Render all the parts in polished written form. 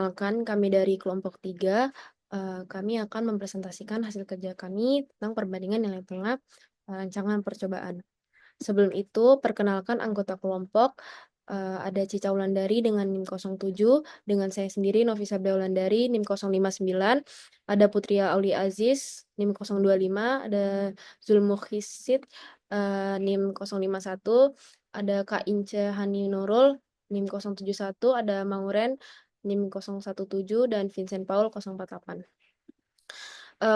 Perkenalkan, kami dari kelompok 3. Kami akan mempresentasikan hasil kerja kami tentang perbandingan nilai tengah, rancangan percobaan. Sebelum itu, perkenalkan anggota kelompok, ada Cica Wulandari dengan NIM 07, dengan saya sendiri Novisa Wulandari NIM 059, ada Putria Auli Aziz NIM 025, ada Zulmukhisid NIM 051, ada Kak Ince Hani Nurul NIM 071, ada Mauren NIM 017, dan Vincent Paul 048.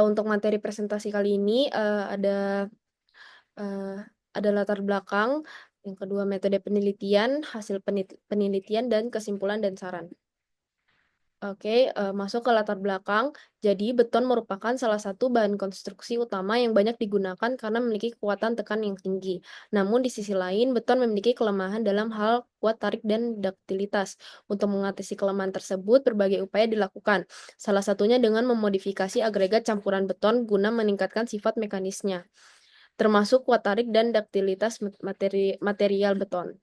Untuk materi presentasi kali ini eee, ada latar belakang, yang kedua metode penelitian, hasil penelitian, dan kesimpulan dan saran. Oke, masuk ke latar belakang. Jadi beton merupakan salah satu bahan konstruksi utama yang banyak digunakan karena memiliki kekuatan tekan yang tinggi. Namun di sisi lain, beton memiliki kelemahan dalam hal kuat tarik dan duktilitas. Untuk mengatasi kelemahan tersebut, berbagai upaya dilakukan. Salah satunya dengan memodifikasi agregat campuran beton guna meningkatkan sifat mekanisnya, termasuk kuat tarik dan duktilitas material beton.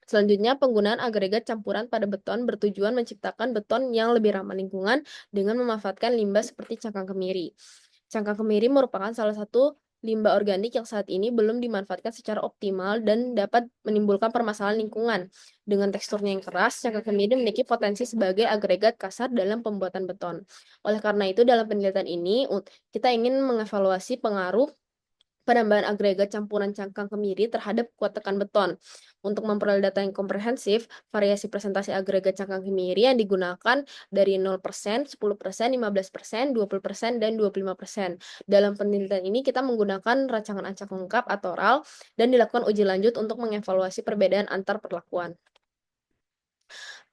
Selanjutnya, penggunaan agregat campuran pada beton bertujuan menciptakan beton yang lebih ramah lingkungan dengan memanfaatkan limbah seperti cangkang kemiri. Cangkang kemiri merupakan salah satu limbah organik yang saat ini belum dimanfaatkan secara optimal dan dapat menimbulkan permasalahan lingkungan. Dengan teksturnya yang keras, cangkang kemiri memiliki potensi sebagai agregat kasar dalam pembuatan beton. Oleh karena itu, dalam penelitian ini, kita ingin mengevaluasi pengaruh penambahan agregat campuran cangkang kemiri terhadap kuat tekan beton. Untuk memperoleh data yang komprehensif, variasi presentasi agregat cangkang kemiri yang digunakan dari 0%, 10%, 15%, 20%, dan 25%. Dalam penelitian ini kita menggunakan rancangan acak lengkap atau RAL dan dilakukan uji lanjut untuk mengevaluasi perbedaan antar perlakuan.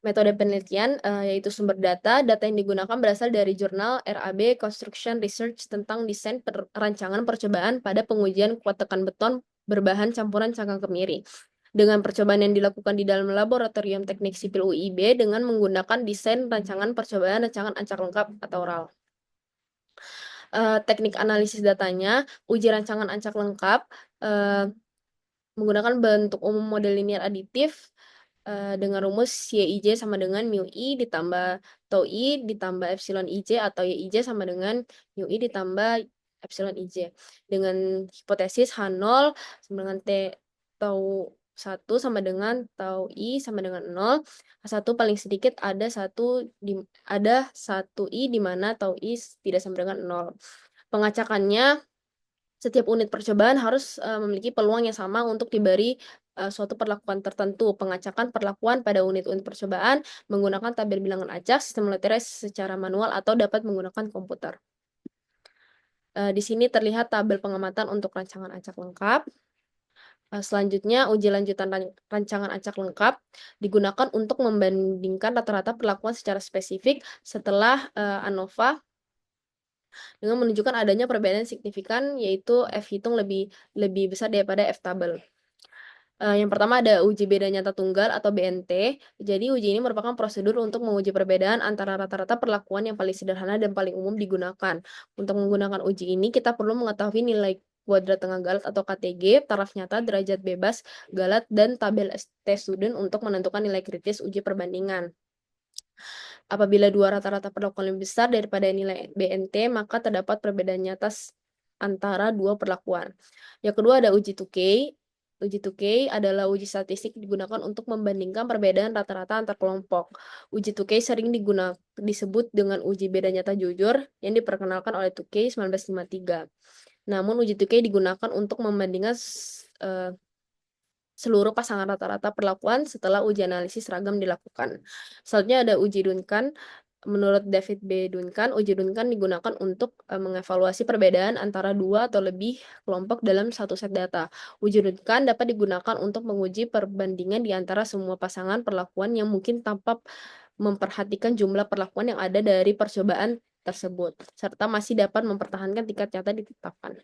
Metode penelitian, yaitu sumber data. Data yang digunakan berasal dari jurnal RAB Construction Research tentang desain rancangan percobaan pada pengujian kuat tekan beton berbahan campuran cangkang kemiri. Dengan percobaan yang dilakukan di dalam laboratorium teknik sipil UIB dengan menggunakan desain rancangan percobaan rancangan acak lengkap atau RAL. Teknik analisis datanya, uji rancangan acak lengkap menggunakan bentuk umum model linear aditif dengan rumus YIJ sama dengan mu I ditambah tau I ditambah epsilon IJ atau YIJ sama dengan mu I ditambah epsilon IJ. Dengan hipotesis H0 sama dengan T tau 1 sama dengan tau I sama dengan 0. H1 paling sedikit ada 1 I di mana tau I tidak sama dengan 0. Pengacakannya, setiap unit percobaan harus memiliki peluang yang sama untuk diberi suatu perlakuan tertentu. Pengacakan perlakuan pada unit-unit percobaan menggunakan tabel bilangan acak, sistem logaritma secara manual atau dapat menggunakan komputer. Di sini terlihat tabel pengamatan untuk rancangan acak lengkap. Selanjutnya, uji lanjutan rancangan acak lengkap digunakan untuk membandingkan rata-rata perlakuan secara spesifik setelah ANOVA dengan menunjukkan adanya perbedaan signifikan, yaitu F hitung lebih besar daripada F tabel. Yang pertama ada uji beda nyata tunggal atau BNT. Jadi uji ini merupakan prosedur untuk menguji perbedaan antara rata-rata perlakuan yang paling sederhana dan paling umum digunakan. Untuk menggunakan uji ini, kita perlu mengetahui nilai kuadrat tengah galat atau KTG, taraf nyata, derajat bebas galat, dan tabel ST student untuk menentukan nilai kritis uji perbandingan. Apabila dua rata-rata perlakuan lebih besar daripada nilai BNT, maka terdapat perbedaan nyata antara dua perlakuan. Yang kedua ada uji 2K. Uji 2K adalah uji statistik digunakan untuk membandingkan perbedaan rata-rata antar kelompok. Uji 2K sering disebut dengan uji beda nyata jujur yang diperkenalkan oleh 2K 1953. Namun uji 2K digunakan untuk membandingkan seluruh pasangan rata-rata perlakuan setelah uji analisis ragam dilakukan. Selanjutnya ada uji Duncan. Menurut David B. Duncan, uji Duncan digunakan untuk mengevaluasi perbedaan antara dua atau lebih kelompok dalam satu set data. Uji Duncan dapat digunakan untuk menguji perbandingan di antara semua pasangan perlakuan yang mungkin tanpa memperhatikan jumlah perlakuan yang ada dari percobaan tersebut, serta masih dapat mempertahankan tingkat nyata ditetapkan.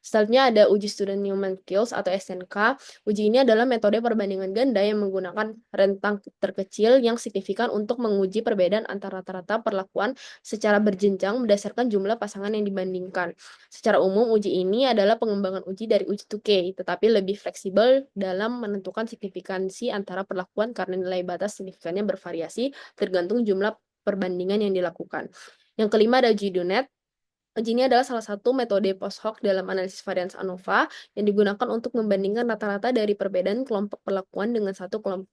Selanjutnya ada uji Student Newman-Kills atau SNK. Uji ini adalah metode perbandingan ganda yang menggunakan rentang terkecil yang signifikan untuk menguji perbedaan antara rata-rata perlakuan secara berjenjang berdasarkan jumlah pasangan yang dibandingkan. Secara umum, uji ini adalah pengembangan uji dari uji 2K, tetapi lebih fleksibel dalam menentukan signifikansi antara perlakuan karena nilai batas signifikannya bervariasi tergantung jumlah perbandingan yang dilakukan. Yang kelima ada uji DUNET. Uji ini adalah salah satu metode post hoc dalam analisis varians ANOVA yang digunakan untuk membandingkan rata-rata dari perbedaan kelompok perlakuan dengan satu kelompok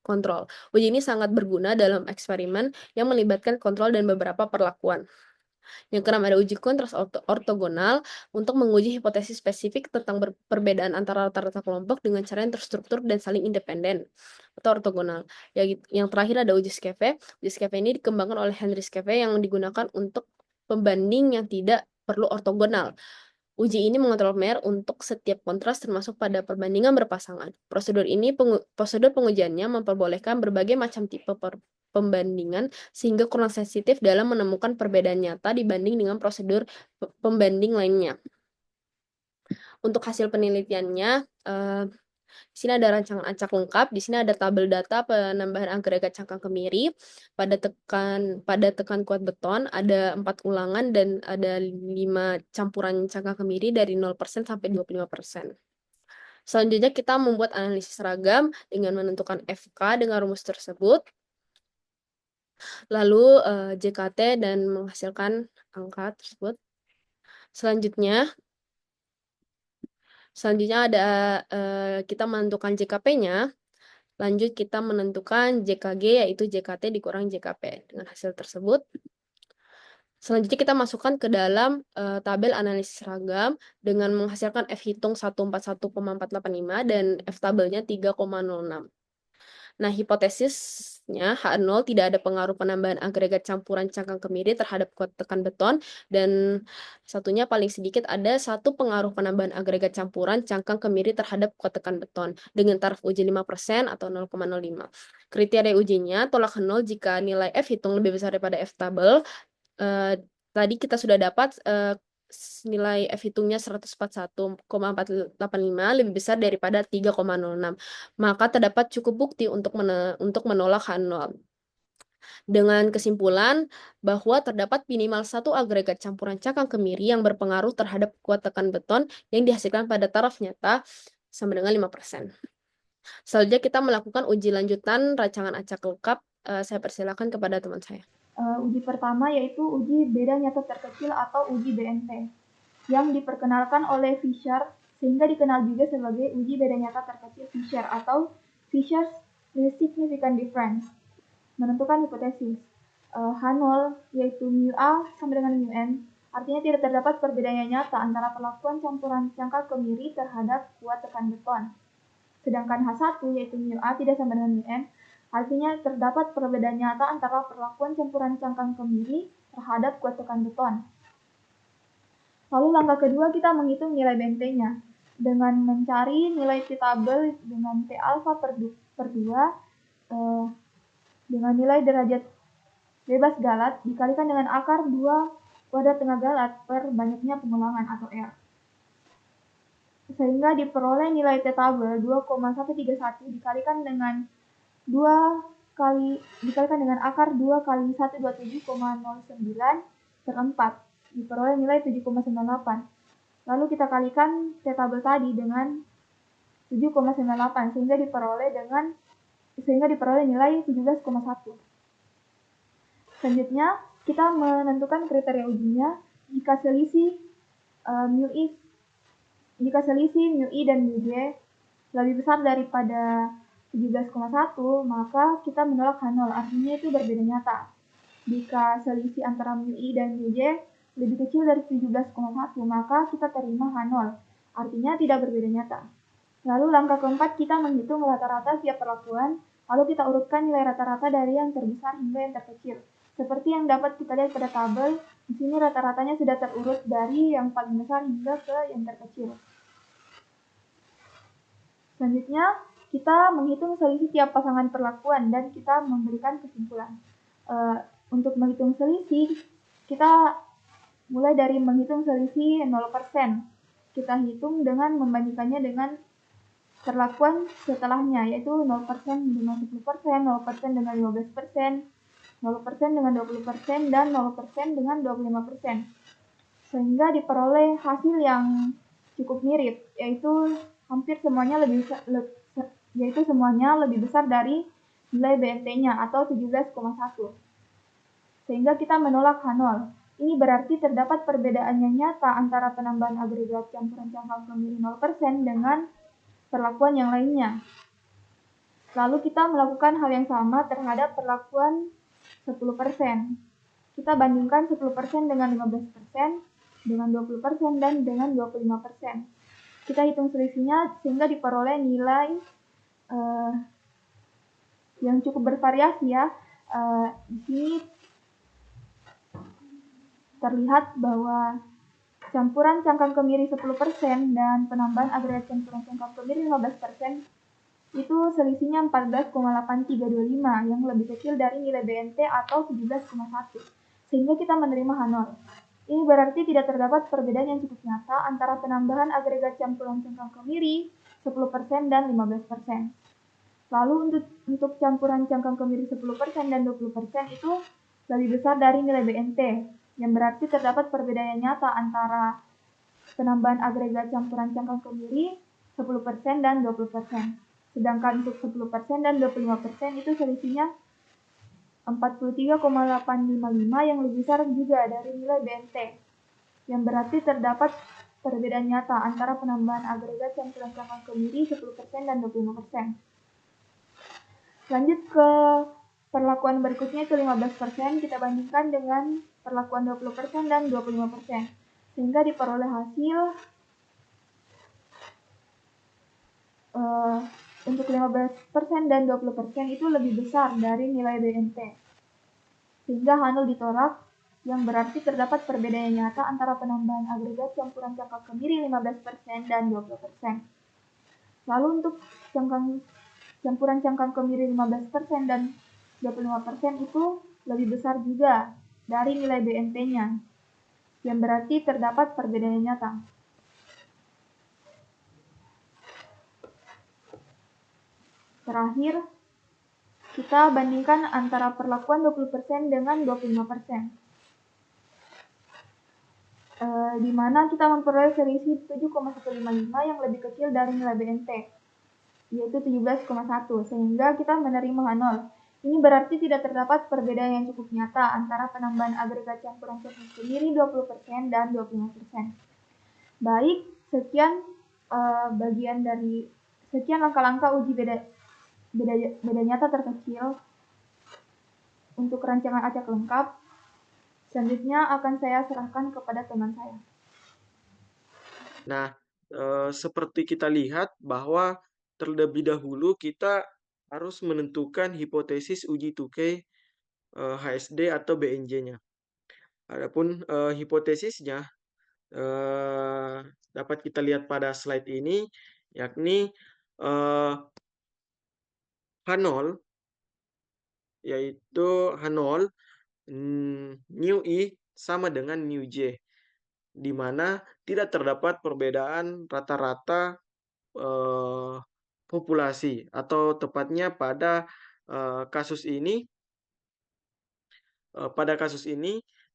kontrol. Uji ini sangat berguna dalam eksperimen yang melibatkan kontrol dan beberapa perlakuan. Yang keenam ada uji kontras ortogonal untuk menguji hipotesis spesifik tentang perbedaan antara rata-rata kelompok dengan cara yang terstruktur dan saling independen atau ortogonal. Yang terakhir ada uji Skeve. Uji Skeve ini dikembangkan oleh Henry Skeve yang digunakan untuk pembanding yang tidak perlu ortogonal. Uji ini mengontrol MER untuk setiap kontras termasuk pada perbandingan berpasangan. Prosedur pengujiannya memperbolehkan berbagai macam tipe pembandingan sehingga kurang sensitif dalam menemukan perbedaan nyata dibanding dengan prosedur pembanding lainnya. Untuk hasil penelitiannya, di sini ada rancangan acak lengkap, di sini ada tabel data penambahan agregat cangkang kemiri pada tekan kuat beton, ada 4 ulangan dan ada 5 campuran cangkang kemiri dari 0% sampai 25%. Selanjutnya kita membuat analisis seragam dengan menentukan FK dengan rumus tersebut, lalu JKT dan menghasilkan angka tersebut. Selanjutnya ada kita menentukan JKP-nya. Lanjut kita menentukan JKG yaitu JKT dikurang JKP. Dengan hasil tersebut, selanjutnya kita masukkan ke dalam tabel analisis seragam dengan menghasilkan F hitung 141,485 dan F tabelnya 3,06. Nah, hipotesisnya H0 tidak ada pengaruh penambahan agregat campuran cangkang kemiri terhadap kuat tekan beton, dan satunya paling sedikit ada satu pengaruh penambahan agregat campuran cangkang kemiri terhadap kuat tekan beton dengan taraf uji 5% atau 0,05. Kriteria ujinya tolak 0 jika nilai F hitung lebih besar daripada F tabel. Tadi kita sudah dapat nilai F hitungnya 141,485 lebih besar daripada 3,06. Maka terdapat cukup bukti untuk menolak H0. Dengan kesimpulan bahwa terdapat minimal satu agregat campuran cangkang kemiri yang berpengaruh terhadap kuat tekan beton yang dihasilkan pada taraf nyata sama dengan 5%. Selanjutnya kita melakukan uji lanjutan rancangan acak lengkap. Saya persilakan kepada teman saya. Uji pertama yaitu uji beda nyata terkecil atau uji BNT yang diperkenalkan oleh Fisher sehingga dikenal juga sebagai uji beda nyata terkecil Fisher atau Fisher's Least Significant Difference. Menentukan hipotesis H0 yaitu mu A sama dengan mu N, artinya tidak terdapat perbedaan yang nyata antara perlakuan campuran cangkang kemiri terhadap kuat tekan beton. Sedangkan H1 yaitu mu A tidak sama dengan mu N, artinya terdapat perbedaan nyata antara perlakuan campuran cangkang kemiri terhadap kuat tekan beton. Lalu langkah kedua kita menghitung nilai BNT-nya dengan mencari nilai T tabel dengan T alfa per 2 dengan nilai derajat bebas galat dikalikan dengan akar 2 kuadrat tengah galat per banyaknya pengulangan atau R. Sehingga diperoleh nilai T tabel 2,131 dikalikan dengan akar 2 kali 127,09 per 4 diperoleh nilai 7,98. Lalu kita kalikan T tabel tadi dengan 7,98 sehingga diperoleh nilai 17,1. Selanjutnya kita menentukan kriteria ujinya jika selisih mu I dan mu J lebih besar daripada 17,1, maka kita menolak H0, artinya itu berbeda nyata. Jika selisih antara mu I dan mu J lebih kecil dari 17,1, maka kita terima H0, artinya tidak berbeda nyata. Lalu langkah keempat kita menghitung rata-rata tiap perlakuan, lalu kita urutkan nilai rata-rata dari yang terbesar hingga yang terkecil. Seperti yang dapat kita lihat pada tabel, di sini rata-ratanya sudah terurut dari yang paling besar hingga ke yang terkecil. Selanjutnya, kita menghitung selisih tiap pasangan perlakuan dan kita memberikan kesimpulan. Untuk menghitung selisih, kita mulai dari menghitung selisih 0%. Kita hitung dengan membandingkannya dengan perlakuan setelahnya, yaitu 0% dengan 10%, 0% dengan 15%, 0% dengan 20%, dan 0% dengan 25%. Sehingga diperoleh hasil yang cukup mirip, yaitu semuanya lebih besar dari nilai BNT-nya atau 17,1. sehingga kita menolak H0. Ini berarti terdapat perbedaannya nyata antara penambahan agregat campuran cangkang kemiri 0% dengan perlakuan yang lainnya. Lalu kita melakukan hal yang sama terhadap perlakuan 10%. Kita bandingkan 10% dengan 15%, dengan 20%, dan dengan 25%. Kita hitung selisihnya sehingga diperoleh nilai yang cukup bervariasi ya. Di sini terlihat bahwa campuran cangkang kemiri 10% dan penambahan agregat campuran cangkang kemiri 15% itu selisihnya 14,8325 yang lebih kecil dari nilai BNT atau 17,1, sehingga kita menerima H0. Ini berarti tidak terdapat perbedaan yang cukup nyata antara penambahan agregat campuran cangkang kemiri 10% dan 15%. Lalu untuk campuran cangkang kemiri 10% dan 20% itu lebih besar dari nilai BNT, yang berarti terdapat perbedaan nyata antara penambahan agregat campuran cangkang kemiri 10% dan 20%. Sedangkan untuk 10% dan 25% itu selisihnya 43,855 yang lebih besar juga dari nilai BNT, yang berarti terdapat perbedaan nyata antara penambahan agregat campuran cangkang kemiri 10% dan 25%. Lanjut ke perlakuan berikutnya, itu 15%, kita bandingkan dengan perlakuan 20% dan 25%, sehingga diperoleh hasil untuk 15% dan 20% itu lebih besar dari nilai BNT, sehingga H0 ditolak, yang berarti terdapat perbedaan nyata antara penambahan agregat campuran cangkang kemiri 15% dan 20%. Lalu untuk campuran cangkang kemiri 15% dan 25% itu lebih besar juga dari nilai BNT-nya, yang berarti terdapat perbedaan nyata. Terakhir, kita bandingkan antara perlakuan 20% dengan 25%. Di mana kita memperoleh selisih 7,155 yang lebih kecil dari nilai BNT, yaitu 17,1, sehingga kita menerima H0. Ini berarti tidak terdapat perbedaan yang cukup nyata antara penambahan agregat campuran cangkang kemiri 20% dan 25%. Baik, sekian sekian langkah-langkah uji beda nyata terkecil untuk rancangan acak lengkap. Selanjutnya akan saya serahkan kepada teman saya. Nah, seperti kita lihat bahwa terlebih dahulu kita harus menentukan hipotesis uji tukai HSD atau BNJ-nya. Adapun hipotesisnya dapat kita lihat pada slide ini, yakni H0, yaitu H0 mu I sama dengan mu J, di mana tidak terdapat perbedaan rata-rata populasi, atau tepatnya pada kasus ini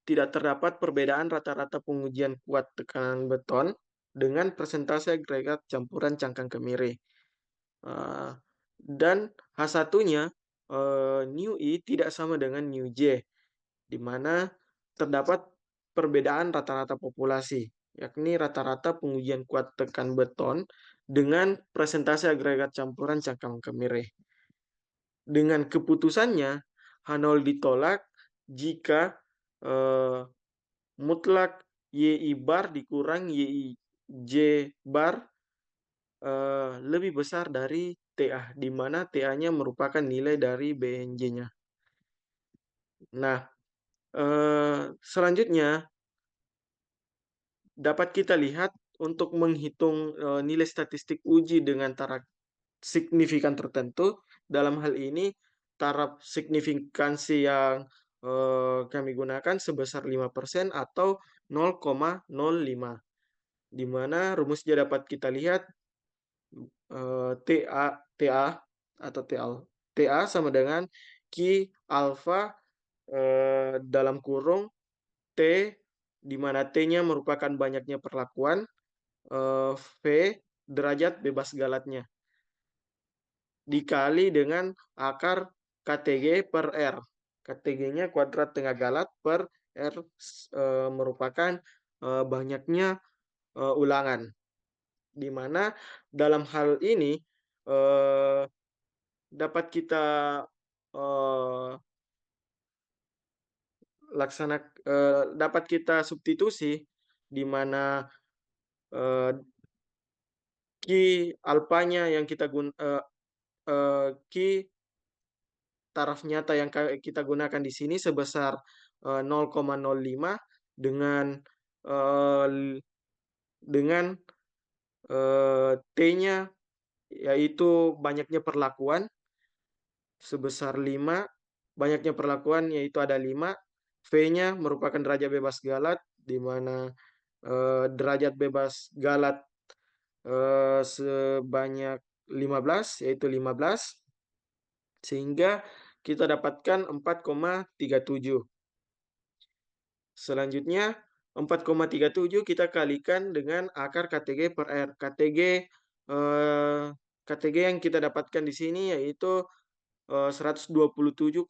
tidak terdapat perbedaan rata-rata pengujian kuat tekanan beton dengan persentase agregat campuran cangkang kemiri. Dan H1-nya mu I tidak sama dengan mu J, di mana terdapat perbedaan rata-rata populasi, yakni rata-rata pengujian kuat tekan beton dengan presentase agregat campuran cangkang kemiri. Dengan keputusannya, H0 ditolak jika mutlak YI bar dikurang YI J bar lebih besar dari TA, di mana TA-nya merupakan nilai dari BNJ-nya. Nah, selanjutnya dapat kita lihat untuk menghitung nilai statistik uji dengan taraf signifikan tertentu. Dalam hal ini, taraf signifikansi yang kami gunakan sebesar 5% atau 0,05, di mana rumusnya dapat kita lihat TA atau TA sama dengan Q alfa dalam kurung T, di mana T-nya merupakan banyaknya perlakuan, V derajat bebas galatnya, dikali dengan akar KTG per R, KTG-nya kuadrat tengah galat per R merupakan banyaknya ulangan. Di mana dalam hal ini dapat kita eh, dapat kita substitusi di mana Ki alfanya yang kita Ki taraf nyata yang kita gunakan di sini sebesar 0,05 dengan dengan T-nya yaitu banyaknya perlakuan sebesar 5, banyaknya perlakuan yaitu ada 5, V-nya merupakan derajat bebas galat di mana derajat bebas galat sebanyak 15 yaitu 15 sehingga kita dapatkan 4,37. Selanjutnya 4,37 kita kalikan dengan akar KTG per R. KTG yang kita dapatkan di sini yaitu 127,10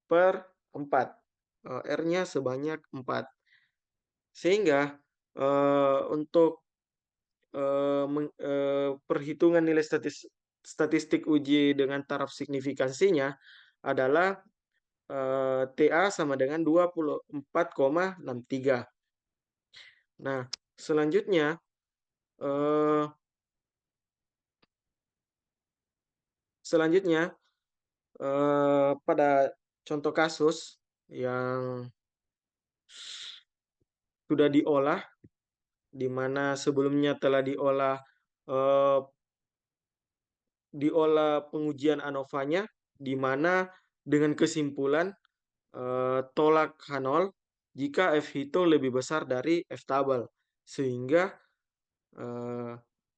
per 4. R-nya sebanyak 4. Sehingga untuk perhitungan nilai statistik uji dengan taraf signifikansinya adalah TA sama dengan 24,63. Nah, selanjutnya pada contoh kasus yang sudah diolah, di mana sebelumnya telah diolah pengujian ANOVA-nya, di mana dengan kesimpulan tolak H0 jika F itu lebih besar dari F tabel, sehingga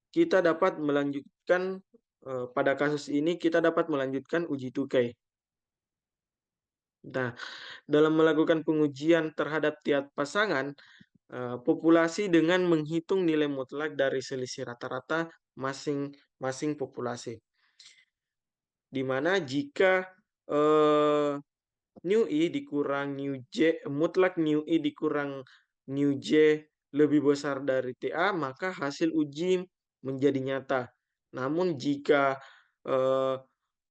kita dapat melanjutkan pada kasus ini kita dapat melanjutkan uji tukai. Nah, dalam melakukan pengujian terhadap tiap pasangan populasi dengan menghitung nilai mutlak dari selisih rata-rata masing-masing populasi. Di mana jika nu I dikurang nu J, mutlak nu I dikurang nu J lebih besar dari TA, maka hasil uji menjadi nyata. Namun jika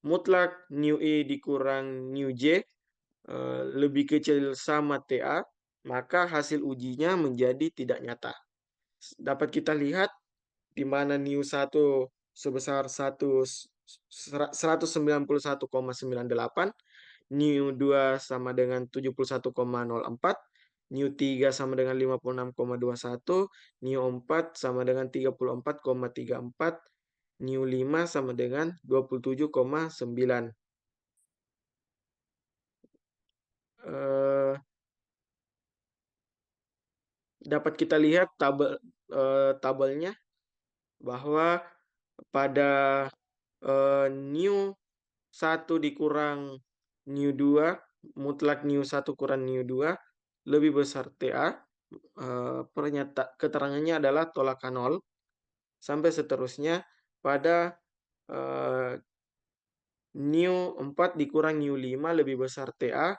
mutlak nu I dikurang nu J lebih kecil sama TA, maka hasil ujinya menjadi tidak nyata. Dapat kita lihat di mana nu 1 sebesar 191,98, nu 2 sama dengan 71,04, nu 3 sama dengan 56,21, nu 4 sama dengan 34,34, nu 5 sama dengan 27,9. Dapat kita lihat tabelnya bahwa pada nu 1 dikurang nu 2, mutlak nu 1 kurang nu 2 lebih besar TA. Keterangannya adalah tolak H0 sampai seterusnya pada nu 4 dikurang nu 5 lebih besar TA,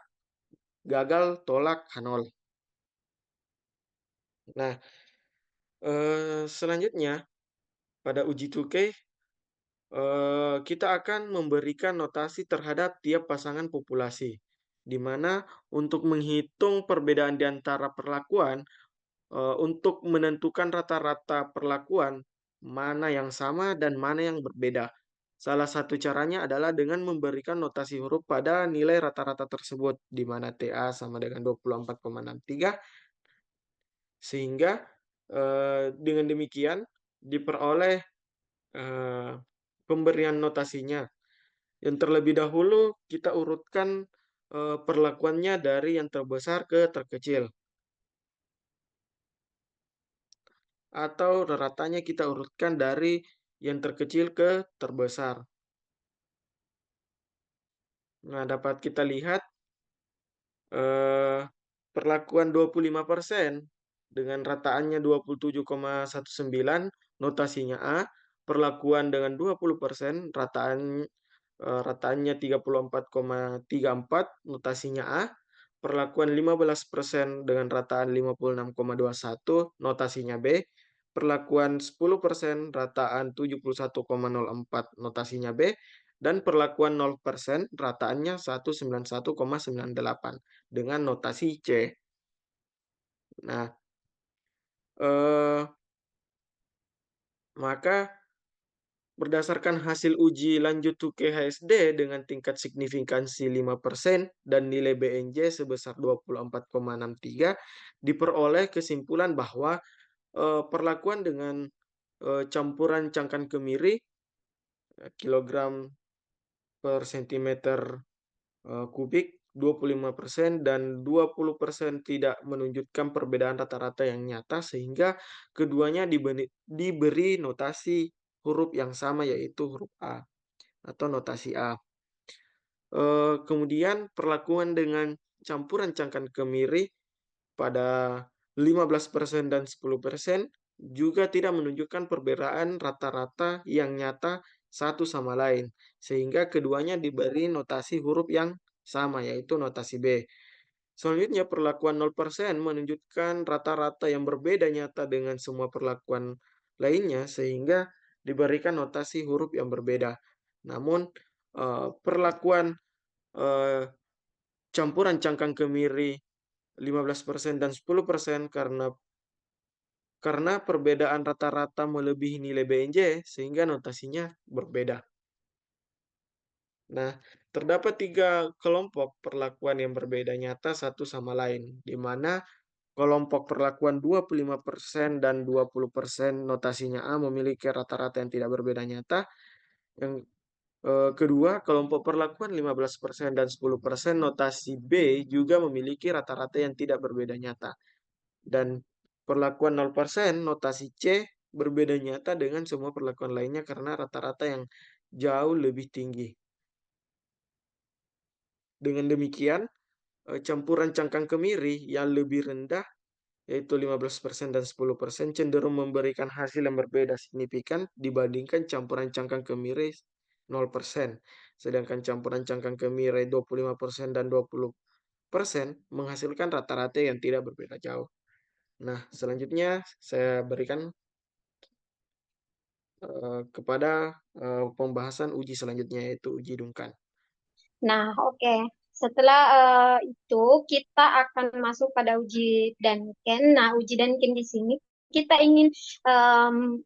gagal tolak H0. Nah, selanjutnya pada uji tukai kita akan memberikan notasi terhadap tiap pasangan populasi, di mana untuk menghitung perbedaan di antara perlakuan, untuk menentukan rata-rata perlakuan, mana yang sama dan mana yang berbeda. Salah satu caranya adalah dengan memberikan notasi huruf pada nilai rata-rata tersebut, di mana TA sama dengan 24,63, sehingga dengan demikian diperoleh pemberian notasinya. Yang terlebih dahulu kita urutkan perlakuannya dari yang terbesar ke terkecil. Atau ratanya kita urutkan dari yang terkecil ke terbesar. Nah, dapat kita lihat perlakuan 25% dengan rataannya 27,19, notasinya A. Perlakuan dengan 20%, rataan rataannya 34,34, notasinya A. Perlakuan 15% dengan rataan 56,21, notasinya B. Perlakuan 10% rataan 71,04, notasinya B. Dan perlakuan 0% rataannya 191,98 dengan notasi C. Nah, maka berdasarkan hasil uji lanjut UKHSD dengan tingkat signifikansi 5% dan nilai BNJ sebesar 24,63, diperoleh kesimpulan bahwa perlakuan dengan campuran cangkang kemiri kilogram per sentimeter kubik 25% dan 20% tidak menunjukkan perbedaan rata-rata yang nyata, sehingga keduanya diberi notasi huruf yang sama, yaitu huruf A atau notasi A. Kemudian perlakuan dengan campuran cangkang kemiri pada 15% dan 10% juga tidak menunjukkan perbedaan rata-rata yang nyata satu sama lain, sehingga keduanya diberi notasi huruf yang sama, yaitu notasi B. Selanjutnya, perlakuan 0% menunjukkan rata-rata yang berbeda nyata dengan semua perlakuan lainnya, sehingga diberikan notasi huruf yang berbeda. Namun, perlakuan campuran cangkang kemiri 15% dan 10% karena perbedaan rata-rata melebihi nilai BNJ, sehingga notasinya berbeda. Nah, terdapat 3 kelompok perlakuan yang berbeda nyata satu sama lain, di mana kelompok perlakuan 25% dan 20% notasinya A memiliki rata-rata yang tidak berbeda nyata. Yang kedua, kelompok perlakuan 15% dan 10% notasi B juga memiliki rata-rata yang tidak berbeda nyata. Dan perlakuan 0% notasi C berbeda nyata dengan semua perlakuan lainnya karena rata-rata yang jauh lebih tinggi. Dengan demikian, campuran cangkang kemiri yang lebih rendah, yaitu 15% dan 10%, cenderung memberikan hasil yang berbeda signifikan dibandingkan campuran cangkang kemiri 0%. Sedangkan campuran cangkang kemiri 25% dan 20% menghasilkan rata-rata yang tidak berbeda jauh. Nah, selanjutnya saya berikan kepada pembahasan uji selanjutnya, yaitu uji Duncan. Nah, oke. Setelah itu kita akan masuk pada uji Duncan. Nah, uji Duncan di sini kita ingin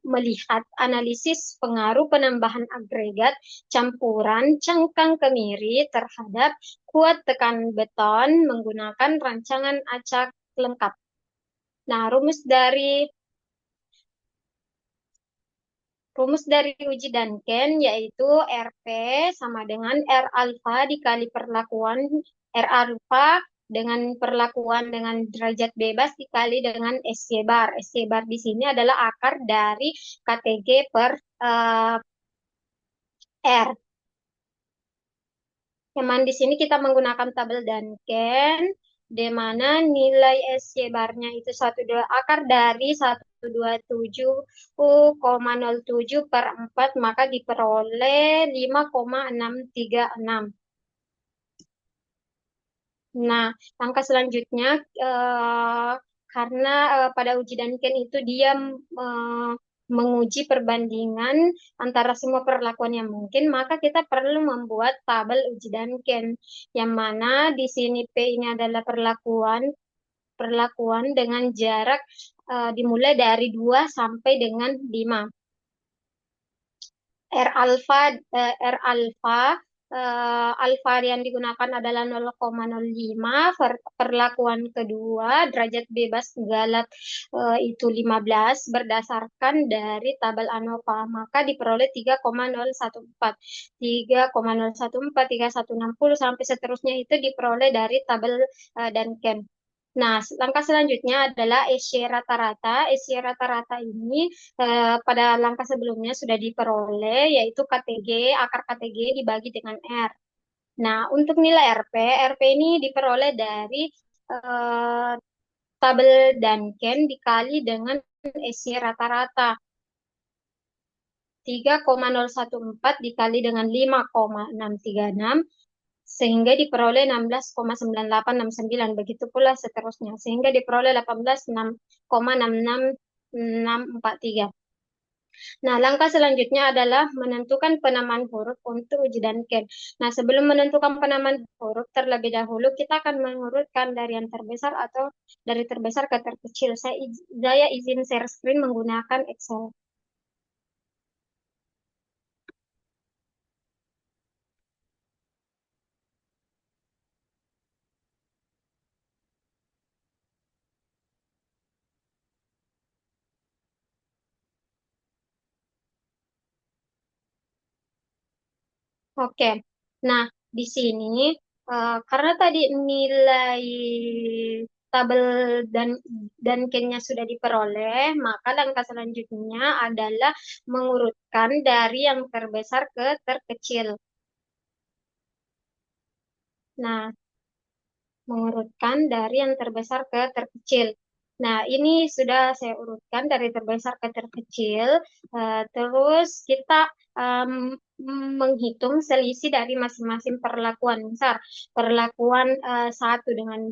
melihat analisis pengaruh penambahan agregat campuran cangkang kemiri terhadap kuat tekan beton menggunakan rancangan acak lengkap. Nah, rumus dari uji Duncan yaitu RP sama dengan R alfa dikali perlakuan R alfa dengan perlakuan dengan derajat bebas dikali dengan SC bar. SC bar di sini adalah akar dari KTG per R. Yang di sini kita menggunakan tabel Duncan, di mana nilai SC barnya itu akar dari 127,07 per 4, maka diperoleh 5,636. Nah, langkah selanjutnya, karena pada uji Duncan itu dia menguji perbandingan antara semua perlakuan yang mungkin, maka kita perlu membuat tabel uji Duncan, yang mana di sini P ini adalah perlakuan dengan jarak dimulai dari 2 sampai dengan 5. R alfa alfa yang digunakan adalah 0,05, perlakuan kedua derajat bebas galat itu 15 berdasarkan dari tabel ANOVA, maka diperoleh 3,014 3,014 3160 sampai seterusnya itu diperoleh dari tabel Duncan. Nah, langkah selanjutnya adalah SC rata-rata. SC rata-rata ini pada langkah sebelumnya sudah diperoleh, yaitu akar KTG dibagi dengan R. Nah, untuk nilai RP ini diperoleh dari tabel Duncan dikali dengan SC rata-rata. 3,014 dikali dengan 5,636 sehingga diperoleh 16,9869. Begitu pula seterusnya sehingga diperoleh 18,66643. Nah, langkah selanjutnya adalah menentukan penamaan huruf untuk uji Duncan. Nah, sebelum menentukan penamaan huruf, terlebih dahulu kita akan mengurutkan dari yang terbesar atau dari terbesar ke terkecil. Saya izin share screen menggunakan Excel. Oke, nah di sini karena tadi nilai tabel dan ken-nya sudah diperoleh, maka langkah selanjutnya adalah mengurutkan dari yang terbesar ke terkecil. Nah, mengurutkan dari yang terbesar ke terkecil. Nah, ini sudah saya urutkan dari terbesar ke terkecil. Terus kita menghitung selisih dari masing-masing perlakuan. Misal, perlakuan satu dengan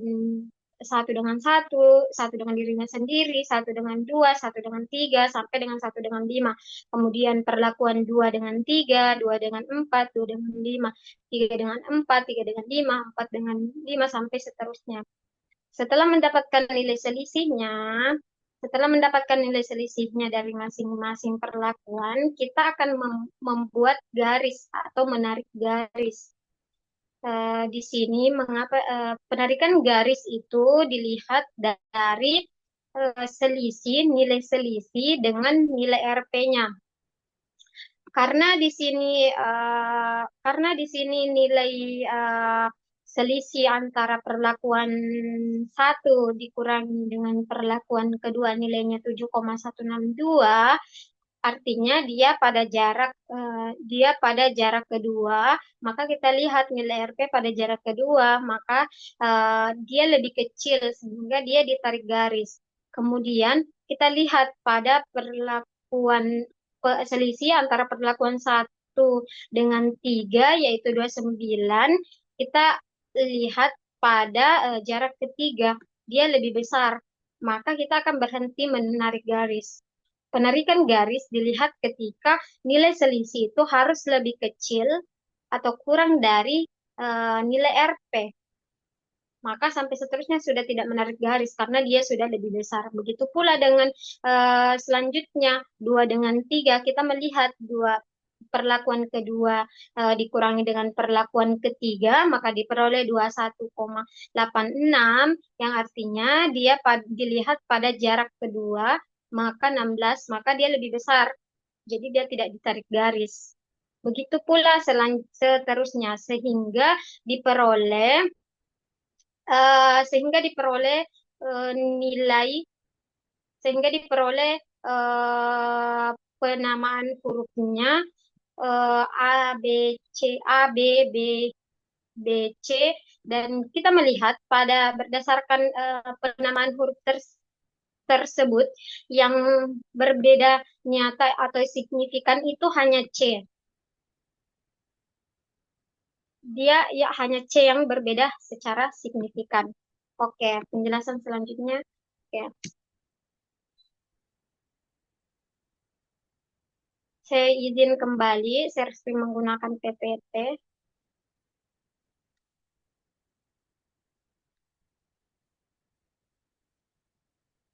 satu dengan dirinya sendiri, satu dengan dua, satu dengan tiga, sampai dengan satu dengan lima. Kemudian perlakuan dua dengan tiga, dua dengan empat, dua dengan lima, tiga dengan empat, tiga dengan lima, empat dengan lima, sampai seterusnya. Setelah mendapatkan nilai selisihnya, setelah mendapatkan nilai selisihnya dari masing-masing perlakuan, kita akan membuat garis atau menarik garis. Di sini mengapa penarikan garis itu dilihat dari nilai selisih dengan nilai RP-nya. Karena di sini nilai selisih antara perlakuan satu dikurangi dengan perlakuan kedua nilainya 7,162, artinya dia pada jarak kedua, maka kita lihat nilai RP pada jarak kedua, maka dia lebih kecil sehingga dia ditarik garis. Kemudian kita lihat pada selisih antara perlakuan 1 dengan 3 yaitu 29, kita lihat pada jarak ketiga dia lebih besar, maka kita akan berhenti menarik garis. Penarikan garis dilihat ketika nilai selisih itu harus lebih kecil atau kurang dari nilai RP. Maka sampai seterusnya sudah tidak menarik garis karena dia sudah lebih besar. Begitu pula dengan selanjutnya 2 dengan 3, kita melihat perlakuan kedua dikurangi dengan perlakuan ketiga, maka diperoleh 21,86 yang artinya dia dilihat pada jarak kedua, maka 16, maka dia lebih besar. Jadi dia tidak ditarik garis. Begitu pula seterusnya sehingga diperoleh nilai penamaan hurufnya A, B, B, C, dan kita melihat berdasarkan penamaan huruf tersebut yang berbeda nyata atau signifikan itu hanya C. Dia ya hanya C yang berbeda secara signifikan. Oke, penjelasan selanjutnya. Oke. Saya izin kembali share screen menggunakan PPT.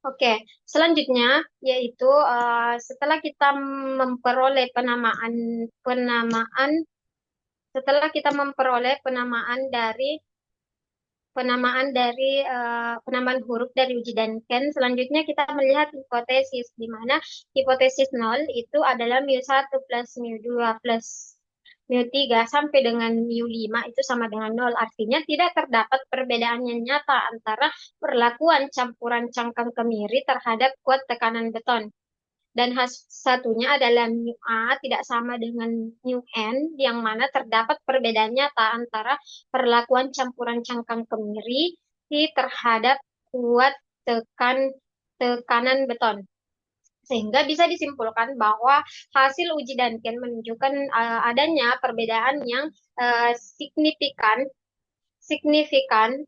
Oke, selanjutnya yaitu setelah kita memperoleh penamaan dari penamaan huruf dari uji Duncan, selanjutnya kita melihat hipotesis, di mana hipotesis 0 itu adalah mu1 plus mu2 plus mu3 sampai dengan mu5 itu sama dengan 0. Artinya tidak terdapat perbedaan yang nyata antara perlakuan campuran cangkang kemiri terhadap kuat tekanan beton. Dan satunya adalah mu A tidak sama dengan mu N, yang mana terdapat perbedaan nyata antara perlakuan campuran cangkang kemiri terhadap kuat tekanan beton. Sehingga bisa disimpulkan bahwa hasil uji Duncan menunjukkan adanya perbedaan yang signifikan,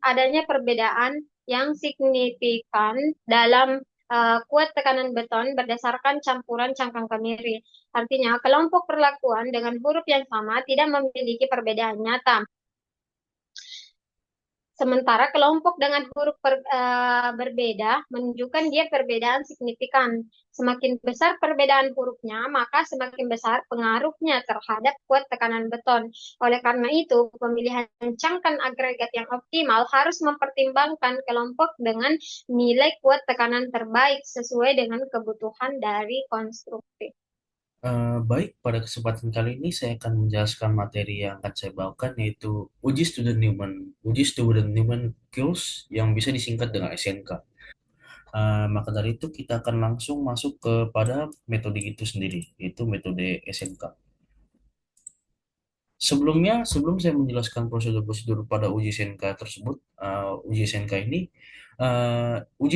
adanya perbedaan yang signifikan dalam kuat tekanan beton berdasarkan campuran cangkang kemiri. Artinya, kelompok perlakuan dengan huruf yang sama tidak memiliki perbedaan nyata. Sementara kelompok dengan huruf berbeda menunjukkan dia perbedaan signifikan. Semakin besar perbedaan hurufnya, maka semakin besar pengaruhnya terhadap kuat tekanan beton. Oleh karena itu, pemilihan cangkang agregat yang optimal harus mempertimbangkan kelompok dengan nilai kuat tekanan terbaik sesuai dengan kebutuhan dari konstruksi. Baik, pada kesempatan kali ini saya akan menjelaskan materi yang akan saya bawakan, yaitu uji student Newman Kills yang bisa disingkat dengan SNK. Maka dari itu kita akan langsung masuk kepada metode itu sendiri, yaitu metode SNK. Sebelum saya menjelaskan prosedur-prosedur pada uji SNK tersebut, uji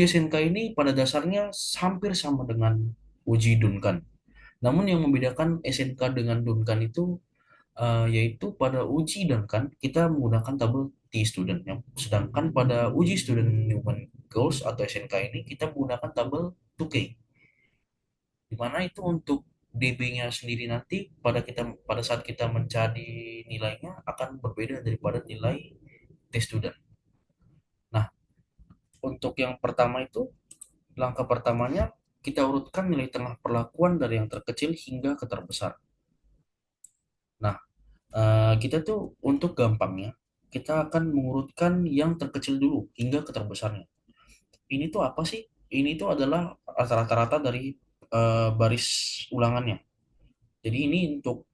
SNK ini pada dasarnya hampir sama dengan uji Duncan. Namun yang membedakan SNK dengan Duncan itu yaitu pada uji Duncan kita menggunakan tabel T-student, sedangkan pada uji student Newman Goals atau SNK ini kita menggunakan tabel 2K, di mana itu untuk DB-nya sendiri nanti pada saat kita mencari nilainya akan berbeda daripada nilai T-student. Nah, untuk yang pertama itu, langkah pertamanya kita urutkan nilai tengah perlakuan dari yang terkecil hingga ke terbesar. Nah, kita tuh untuk gampangnya, kita akan mengurutkan yang terkecil dulu hingga ke terbesarnya. Ini tuh apa sih? Ini tuh adalah rata-rata dari baris ulangannya. Jadi ini untuk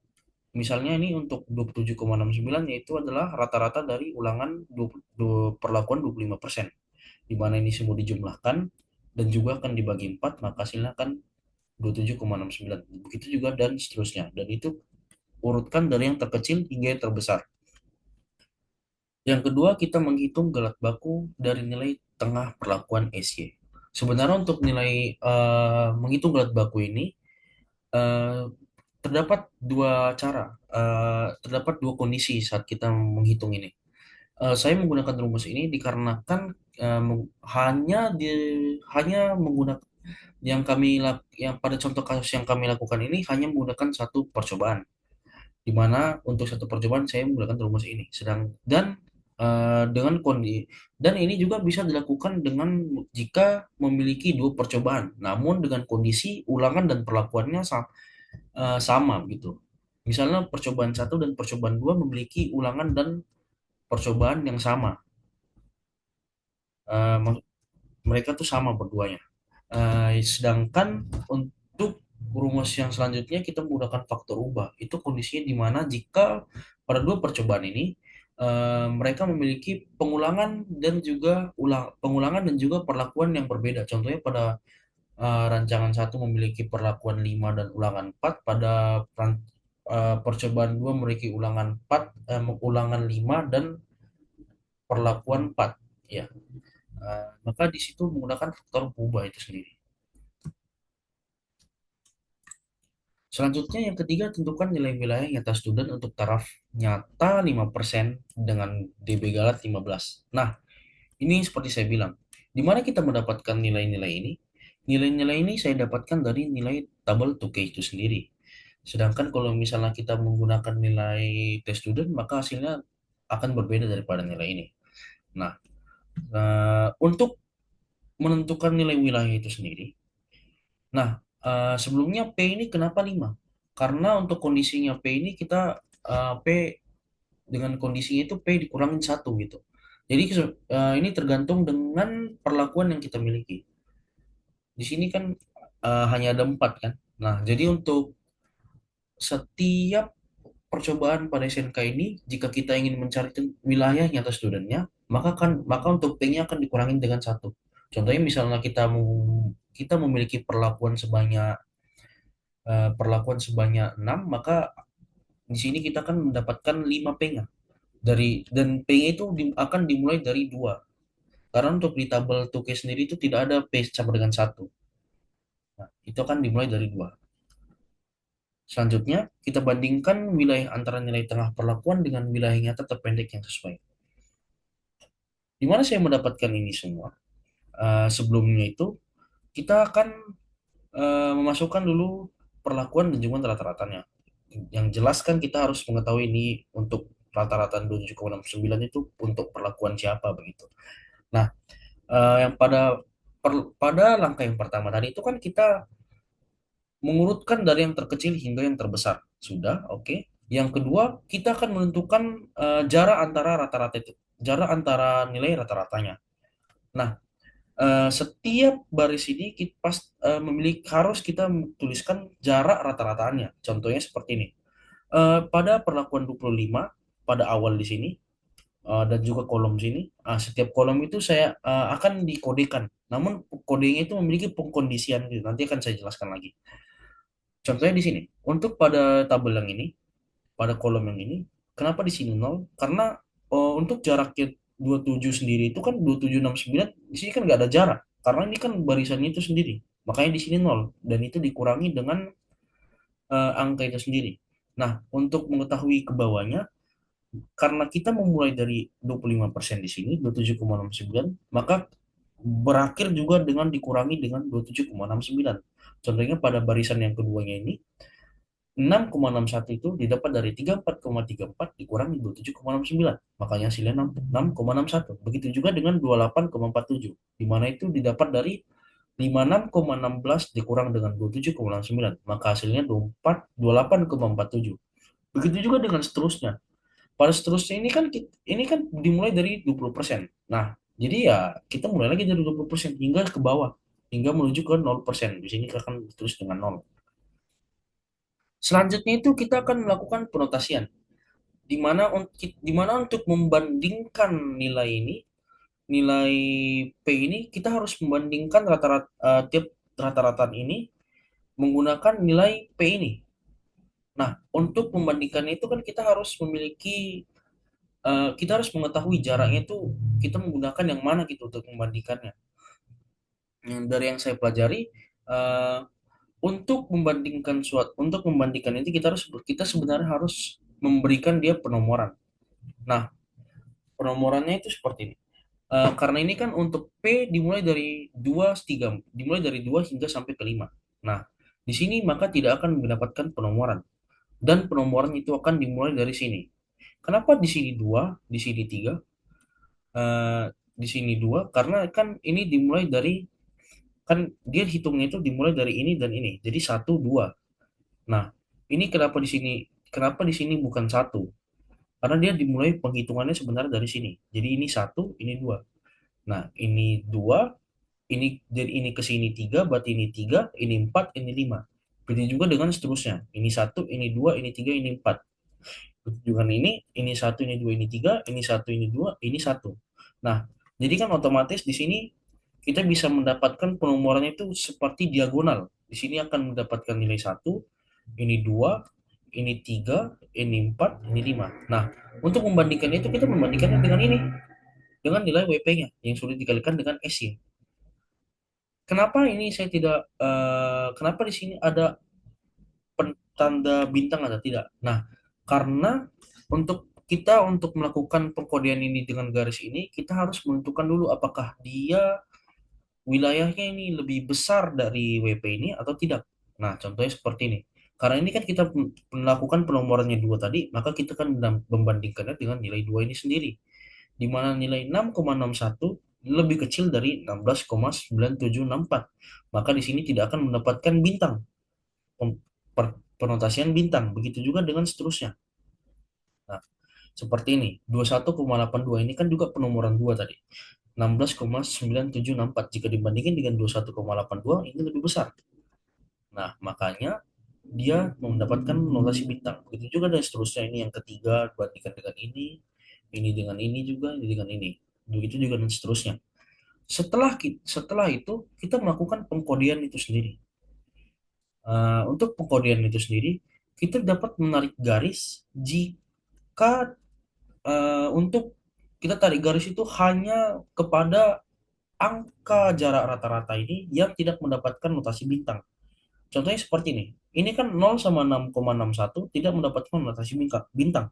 misalnya ini untuk 27,69, yaitu adalah rata-rata dari ulangan perlakuan 25%. Di mana ini semua dijumlahkan dan juga akan dibagi 4, maka hasilnya akan 27,69. Begitu juga dan seterusnya. Dan itu urutkan dari yang terkecil hingga yang terbesar. Yang kedua, kita menghitung galat baku dari nilai tengah perlakuan SY. Sebenarnya untuk nilai menghitung galat baku ini eh, terdapat dua cara, terdapat dua kondisi saat kita menghitung ini. Saya menggunakan rumus ini dikarenakan hanya menggunakan yang pada contoh kasus yang kami lakukan ini hanya menggunakan satu percobaan, di mana untuk satu percobaan saya menggunakan rumus ini. Dengan kondisi dan ini juga bisa dilakukan dengan jika memiliki dua percobaan, namun dengan kondisi ulangan dan perlakuannya sama gitu. Misalnya percobaan 1 dan percobaan 2 memiliki ulangan dan percobaan yang sama. Eh, Mereka tuh sama berduanya. Sedangkan untuk rumus yang selanjutnya kita menggunakan faktor ubah. Itu kondisinya di mana jika pada dua percobaan ini mereka memiliki pengulangan dan juga perlakuan yang berbeda. Contohnya pada rancangan 1 memiliki perlakuan 5 dan ulangan 4, pada percobaan 2 memiliki ulangan 5 dan perlakuan 4, ya. Maka di situ menggunakan faktor ubah itu sendiri. Selanjutnya yang ketiga, tentukan nilai wilayah nyata student untuk taraf nyata 5% dengan DB Galat 15. Nah, ini seperti saya bilang, di mana kita mendapatkan nilai-nilai ini? Nilai-nilai ini saya dapatkan dari nilai tabel 2K itu sendiri. Sedangkan kalau misalnya kita menggunakan nilai test student, maka hasilnya akan berbeda daripada nilai ini. Nah, untuk menentukan nilai wilayah itu sendiri, nah, sebelumnya P ini kenapa 5? Karena untuk kondisinya P ini kita P dengan kondisinya itu P dikurangin 1 gitu. Jadi ini tergantung dengan perlakuan yang kita miliki. Di sini kan hanya ada 4 kan. Nah, jadi untuk setiap percobaan pada SNK ini, jika kita ingin mencari wilayah nyata studentnya, maka untuk P-nya akan dikurangin dengan 1. Contohnya misalnya kita memiliki perlakuan sebanyak 6, maka di sini kita akan mendapatkan 5 P-nya. Dan P-nya itu akan dimulai dari 2. Karena untuk di tabel 2K sendiri itu tidak ada P sama dengan 1. Nah, itu akan dimulai dari 2. Selanjutnya, kita bandingkan wilayah antara nilai tengah perlakuan dengan wilayah nyata terpendek yang sesuai. Di mana saya mendapatkan ini semua? Sebelumnya itu, kita akan memasukkan dulu perlakuan dan juga rata-ratanya. Yang jelas kan kita harus mengetahui ini untuk rata-rata 27,69 itu untuk perlakuan siapa begitu. Nah, yang pada langkah yang pertama tadi itu kan kita mengurutkan dari yang terkecil hingga yang terbesar. Sudah, oke. Yang kedua, kita akan menentukan jarak antara rata-rata itu, jarak antara nilai rata-ratanya. Nah, setiap baris ini memiliki harus kita tuliskan jarak rata-ratanya. Contohnya seperti ini. Pada perlakuan 25 pada awal di sini dan juga kolom sini, setiap kolom itu saya akan dikodekan. Namun kodenya itu memiliki pengkondisian gitu. Nanti akan saya jelaskan lagi. Contohnya di sini. Untuk pada tabel yang ini, pada kolom yang ini, kenapa di sini nol? Karena untuk jaraknya 27 sendiri itu kan 2769 di sini kan nggak ada jarak. Karena ini kan barisannya itu sendiri. Makanya di sini nol dan itu dikurangi dengan angka itu sendiri. Nah, untuk mengetahui ke bawahnya, karena kita memulai dari 25% di sini, 27,69, maka berakhir juga dengan dikurangi dengan 27,69. Contohnya pada barisan yang keduanya ini, 6,61 itu didapat dari 34,34 dikurangi 27,69. Makanya hasilnya 6,61. Begitu juga dengan 28,47. Di mana itu didapat dari 56,16 dikurang dengan 27,69. Maka hasilnya 28,47. Begitu juga dengan seterusnya. Pada seterusnya ini kan dimulai dari 20%. Nah, jadi ya kita mulai lagi dari 20% hingga ke bawah hingga menuju ke 0%. Di sini akan terus dengan 0. Selanjutnya itu kita akan melakukan penotasian di mana untuk membandingkan nilai ini, nilai P ini kita harus membandingkan tiap rata-rata ini menggunakan nilai P ini. Nah, untuk membandingkan itu kan kita harus mengetahui jaraknya itu kita menggunakan yang mana gitu untuk membandingkannya. Yang dari yang saya pelajari, eh, untuk membandingkan itu kita sebenarnya harus memberikan dia penomoran. Nah, penomorannya itu seperti ini. Karena ini kan untuk P dimulai dari 2 hingga sampai ke 5. Nah, di sini maka tidak akan mendapatkan penomoran dan penomoran itu akan dimulai dari sini. Kenapa di sini 2, di sini 3, di sini 2? Karena kan ini dimulai dari kan dia hitungnya itu dimulai dari ini dan ini. Jadi 1, 2. Nah, ini kenapa di sini bukan 1? Karena dia dimulai penghitungannya sebenarnya dari sini. Jadi ini 1, ini 2. Nah, ini 2, ini ke sini 3, berarti ini 3, ini 4, ini 5. Begitu juga dengan seterusnya. Ini 1, ini 2, ini 3, ini 4. Begitu juga ini 1, ini 2, ini 3, ini 1, ini 2, ini 1. Nah, jadi kan otomatis di sini kita bisa mendapatkan penomorannya itu seperti diagonal. Di sini akan mendapatkan nilai 1, ini 2, ini 3, ini 4, ini 5. Nah, untuk membandingkan itu kita membandingkannya dengan ini, dengan nilai WP-nya yang sudah dikalikan dengan S-nya. Kenapa di sini ada tanda bintang atau tidak? Nah, karena untuk melakukan pengkodean ini dengan garis ini, kita harus menentukan dulu apakah dia wilayahnya ini lebih besar dari WP ini atau tidak. Nah, contohnya seperti ini. Karena ini kan kita melakukan penomorannya 2 tadi, maka kita kan membandingkannya dengan nilai 2 ini sendiri. Di mana nilai 6,61 lebih kecil dari 16,9764. Maka di sini tidak akan mendapatkan bintang, penotasian bintang. Begitu juga dengan seterusnya. Nah, seperti ini. 21,82 ini kan juga penomoran 2 tadi. 16,9764 jika dibandingkan dengan 21,82 ini lebih besar. Nah, makanya dia mendapatkan notasi bintang. Begitu juga dan seterusnya ini yang ketiga dibandingkan dengan ini dengan ini juga, ini dengan ini. Begitu juga dan seterusnya. Setelah itu kita melakukan pengkodean itu sendiri. Untuk pengkodean itu sendiri kita dapat menarik garis jika untuk kita tarik garis itu hanya kepada angka jarak rata-rata ini yang tidak mendapatkan notasi bintang. Contohnya seperti ini. Ini kan 0 sama 6,61 tidak mendapatkan notasi bintang.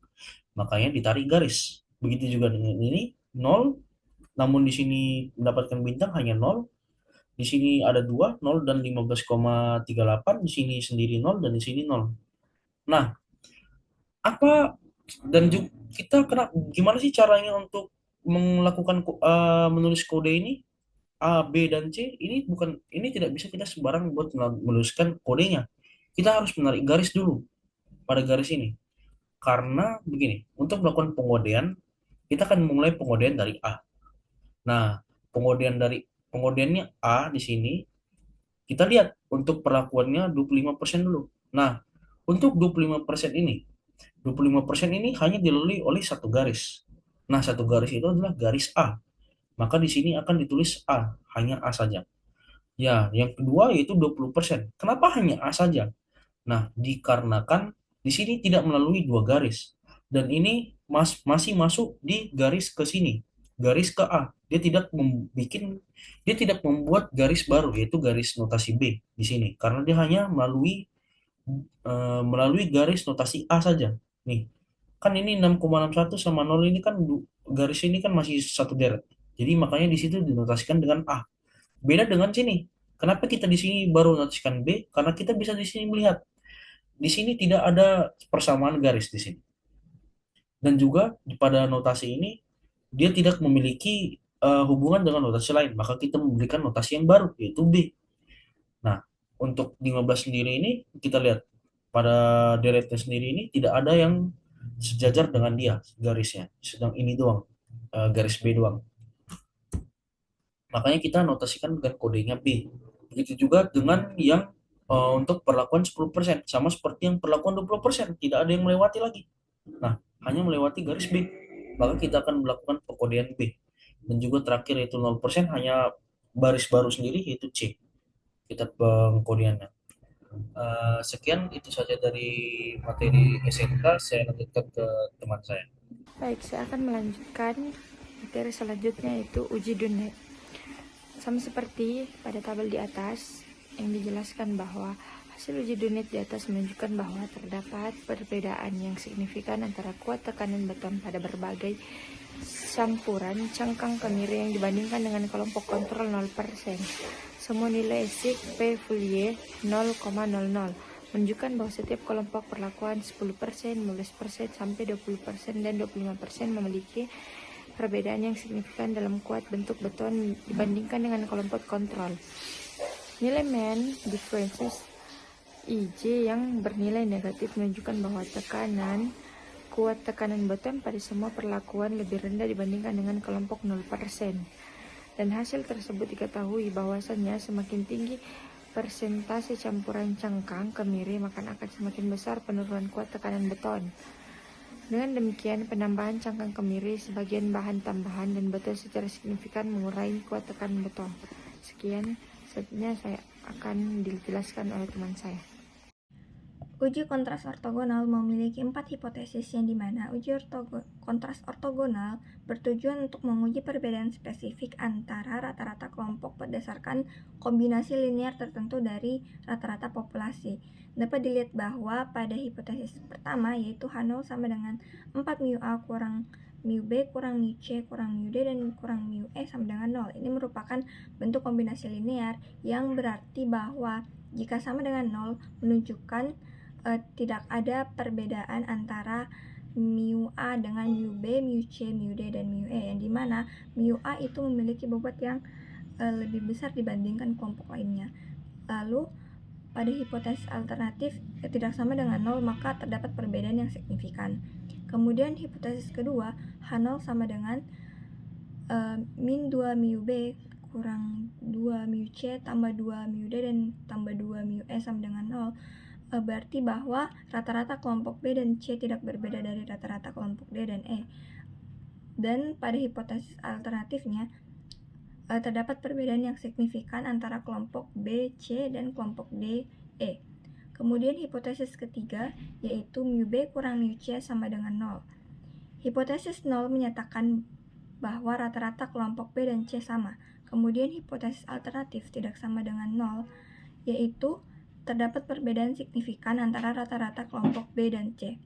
Makanya ditarik garis. Begitu juga dengan ini 0, namun di sini mendapatkan bintang hanya 0. Di sini ada 2, 0 dan 15,38. Di sini sendiri 0 dan di sini 0. Nah, apa dan juga kita gimana sih caranya untuk melakukan menulis kode ini? A, B, dan C ini tidak bisa kita sembarang buat menuliskan kodenya. Kita harus menarik garis dulu pada garis ini. Karena begini, untuk melakukan pengodean, kita akan memulai pengodean dari A. Nah, pengodiannya A di sini, kita lihat untuk perlakuannya 25% dulu. Nah, untuk 25% ini, 25% ini hanya dilalui oleh satu garis. Nah, satu garis itu adalah garis A. Maka di sini akan ditulis A, hanya A saja. Ya, yang kedua yaitu 20%. Kenapa hanya A saja? Nah, dikarenakan di sini tidak melalui dua garis. Dan ini masih masuk di garis ke sini, garis ke A. Dia tidak membuat garis baru yaitu garis notasi B di sini karena dia hanya melalui garis notasi A saja. Nih, kan ini 6,61 sama 0 ini kan garis ini kan masih satu deret. Jadi makanya di situ dinotasikan dengan A. Beda dengan sini. Kenapa kita di sini baru notasikan B? Karena kita bisa di sini melihat di sini tidak ada persamaan garis di sini. Dan juga pada notasi ini dia tidak memiliki hubungan dengan notasi lain, maka kita memberikan notasi yang baru yaitu B. Nah, untuk 15 sendiri ini kita lihat pada deretnya sendiri ini tidak ada yang sejajar dengan dia garisnya, sedang ini doang, garis B doang. Makanya kita notasikan dengan kodenya B. Begitu juga dengan yang untuk perlakuan 10%, sama seperti yang perlakuan 20%, tidak ada yang melewati lagi. Nah, hanya melewati garis B. Maka kita akan melakukan pengkodean B. Dan juga terakhir yaitu 0% hanya baris baru sendiri yaitu C. Kita pengkodeannya. Sekian itu saja dari materi SNK. Saya lanjutkan ke teman saya. Baik, saya akan melanjutkan materi selanjutnya yaitu uji Dunnet. Sama seperti pada tabel di atas yang dijelaskan bahwa hasil uji Dunnet di atas menunjukkan bahwa terdapat perbedaan yang signifikan antara kuat tekanan beton pada berbagai campuran cangkang kemiri yang dibandingkan dengan kelompok kontrol 0%. Semua nilai SIG P full Y 0,00 menunjukkan bahwa setiap kelompok perlakuan 10%, 15%, sampai 20%, dan 25% memiliki perbedaan yang signifikan dalam kuat bentuk beton dibandingkan dengan kelompok kontrol. Nilai mean differences IJ yang bernilai negatif menunjukkan bahwa kuat tekanan beton pada semua perlakuan lebih rendah dibandingkan dengan kelompok 0%. Dan hasil tersebut diketahui bahwasannya semakin tinggi persentase campuran cangkang kemiri maka akan semakin besar penurunan kuat tekanan beton. Dengan demikian, penambahan cangkang kemiri sebagian bahan tambahan dan beton secara signifikan mengurangi kuat tekanan beton. Sekian, selanjutnya saya akan dijelaskan oleh teman saya. Uji kontras ortogonal memiliki 4 hipotesis yang dimana uji kontras ortogonal bertujuan untuk menguji perbedaan spesifik antara rata-rata kelompok berdasarkan kombinasi linear tertentu dari rata-rata populasi. Dapat dilihat bahwa pada hipotesis pertama yaitu H0 sama dengan 4 mu A kurang mu B kurang mu C kurang mu D dan kurang mu E sama dengan 0. Ini merupakan bentuk kombinasi linear yang berarti bahwa jika sama dengan 0 menunjukkan tidak ada perbedaan antara mu A dengan mu B, mu C, mu D, dan mu E, yang dimana mu A itu memiliki bobot yang lebih besar dibandingkan kelompok lainnya. Lalu pada hipotesis alternatif tidak sama dengan 0 maka terdapat perbedaan yang signifikan. Kemudian hipotesis kedua, H0 sama dengan min 2 mu B kurang 2 mu C tambah 2 mu D dan tambah 2 mu E sama dengan 0, berarti bahwa rata-rata kelompok B dan C tidak berbeda dari rata-rata kelompok D dan E. Dan pada hipotesis alternatifnya terdapat perbedaan yang signifikan antara kelompok B, C, dan kelompok D, E. Kemudian hipotesis ketiga yaitu mu B kurang mu C sama dengan 0. Hipotesis 0 menyatakan bahwa rata-rata kelompok B dan C sama. Kemudian hipotesis alternatif tidak sama dengan 0, yaitu terdapat perbedaan signifikan antara rata-rata kelompok B dan C.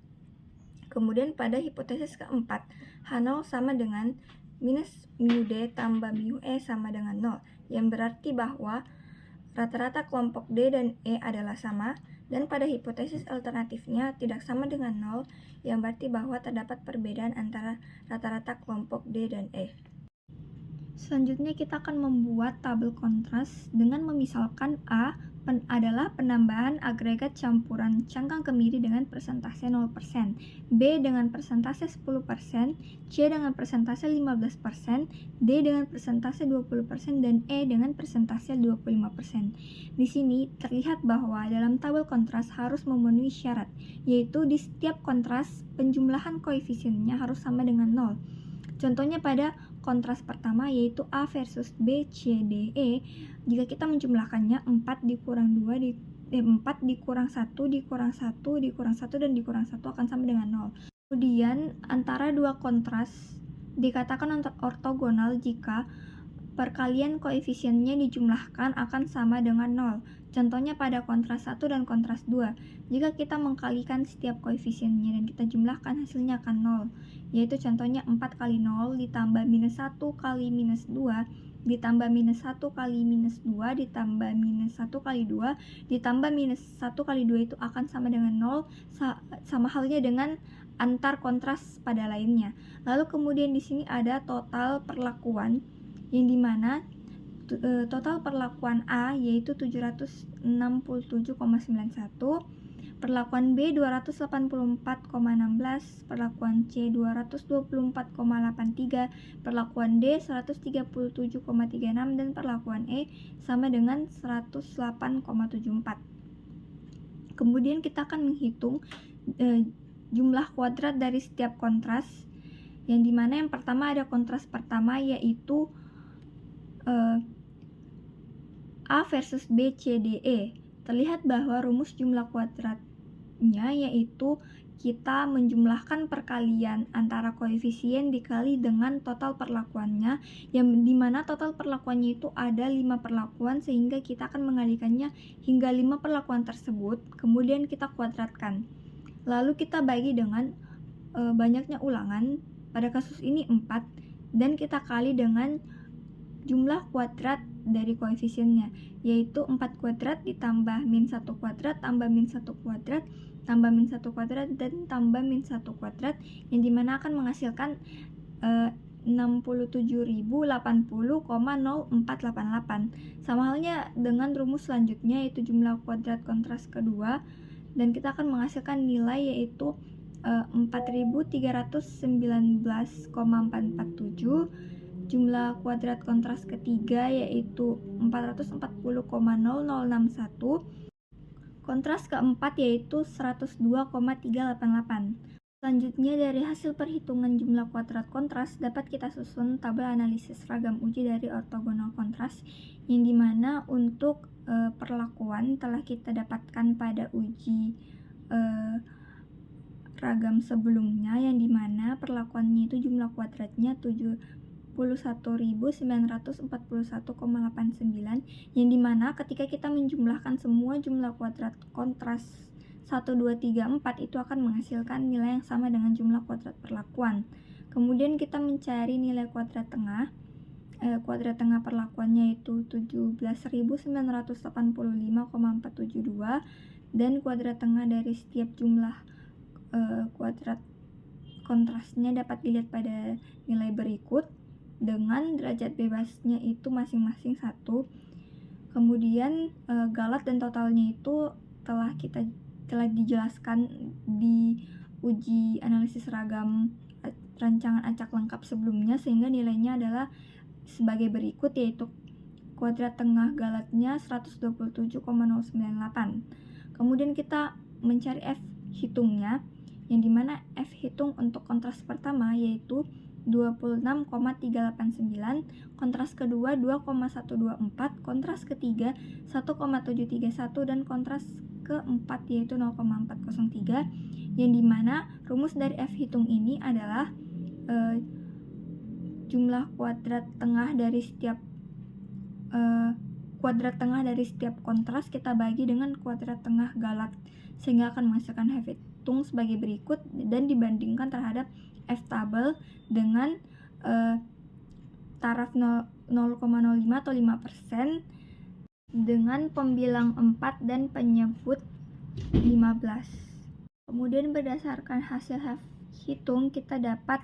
Kemudian pada hipotesis keempat, H0 sama dengan minus mu D tambah mu E sama dengan 0, yang berarti bahwa rata-rata kelompok D dan E adalah sama, dan pada hipotesis alternatifnya tidak sama dengan 0, yang berarti bahwa terdapat perbedaan antara rata-rata kelompok D dan E. Selanjutnya kita akan membuat tabel kontras dengan memisalkan A adalah penambahan agregat campuran cangkang kemiri dengan persentase 0%, B dengan persentase 10%, C dengan persentase 15%, D dengan persentase 20%, dan E dengan persentase 25%. Di sini terlihat bahwa dalam tabel kontras harus memenuhi syarat, yaitu di setiap kontras penjumlahan koefisiennya harus sama dengan 0. Contohnya pada kontras pertama yaitu A versus B, C, D, E. Jika kita menjumlahkannya 4 dikurang 2, 4 dikurang 1, dikurang 1, dikurang 1, dan dikurang 1 akan sama dengan 0. Kemudian antara dua kontras dikatakan ortogonal jika perkalian koefisiennya dijumlahkan akan sama dengan 0. Contohnya pada kontras 1 dan kontras 2. Jika kita mengkalikan setiap koefisiennya dan kita jumlahkan, hasilnya akan 0. Yaitu contohnya 4 kali 0 ditambah minus 1 kali minus 2 ditambah minus 1 kali minus 2 ditambah minus 1 kali 2 ditambah minus 1 kali 2 itu akan sama dengan 0, sama halnya dengan antar kontras pada lainnya. Lalu kemudian di sini ada total perlakuan, yang dimana total perlakuan A yaitu 767,91, perlakuan B 284,16, perlakuan C 224,83, perlakuan D 137,36, dan perlakuan E sama dengan 108,74. Kemudian kita akan menghitung jumlah kuadrat dari setiap kontras, yang dimana yang pertama ada kontras pertama yaitu A versus B, C, D, E. Terlihat bahwa rumus jumlah kuadratnya yaitu kita menjumlahkan perkalian antara koefisien dikali dengan total perlakuannya, yang dimana total perlakuannya itu ada 5 perlakuan, sehingga kita akan mengalikannya hingga 5 perlakuan tersebut, kemudian kita kuadratkan. Lalu kita bagi dengan banyaknya ulangan, pada kasus ini 4, dan kita kali dengan jumlah kuadrat dari koefisiennya, yaitu 4 kuadrat ditambah min 1 kuadrat tambah min 1 kuadrat tambah min 1 kuadrat dan tambah min 1 kuadrat, yang dimana akan menghasilkan 67.080,0488. Sama halnya dengan rumus selanjutnya yaitu jumlah kuadrat kontras kedua, dan kita akan menghasilkan nilai yaitu 4.319,447. Jumlah kuadrat kontras ketiga yaitu 440,0061. Kontras keempat yaitu 102,388. Selanjutnya, dari hasil perhitungan jumlah kuadrat kontras dapat kita susun tabel analisis ragam uji dari ortogonal kontras, yang dimana untuk perlakuan telah kita dapatkan pada uji ragam sebelumnya, yang dimana perlakuannya itu jumlah kuadratnya 71.941,89, yang dimana ketika kita menjumlahkan semua jumlah kuadrat kontras 1, 2, 3, 4 itu akan menghasilkan nilai yang sama dengan jumlah kuadrat perlakuan. Kemudian kita mencari nilai kuadrat tengah. Kuadrat tengah perlakuannya itu 17.985,472, dan kuadrat tengah dari setiap jumlah kuadrat kontrasnya dapat dilihat pada nilai berikut dengan derajat bebasnya itu masing-masing 1. Kemudian galat dan totalnya itu telah dijelaskan di uji analisis ragam rancangan acak lengkap sebelumnya, sehingga nilainya adalah sebagai berikut, yaitu kuadrat tengah galatnya 127,098. Kemudian kita mencari F hitungnya, yang dimana F hitung untuk kontras pertama yaitu 26,389, kontras kedua 2,124, kontras ketiga 1,731, dan kontras keempat yaitu 0,403, yang dimana rumus dari F hitung ini adalah jumlah kuadrat tengah dari setiap kuadrat tengah dari setiap kontras kita bagi dengan kuadrat tengah Galat, sehingga akan menghasilkan F hitung sebagai berikut dan dibandingkan terhadap F tabel dengan taraf 0,05 atau 5% dengan pembilang 4 dan penyebut 15. Kemudian berdasarkan hasil F hitung kita dapat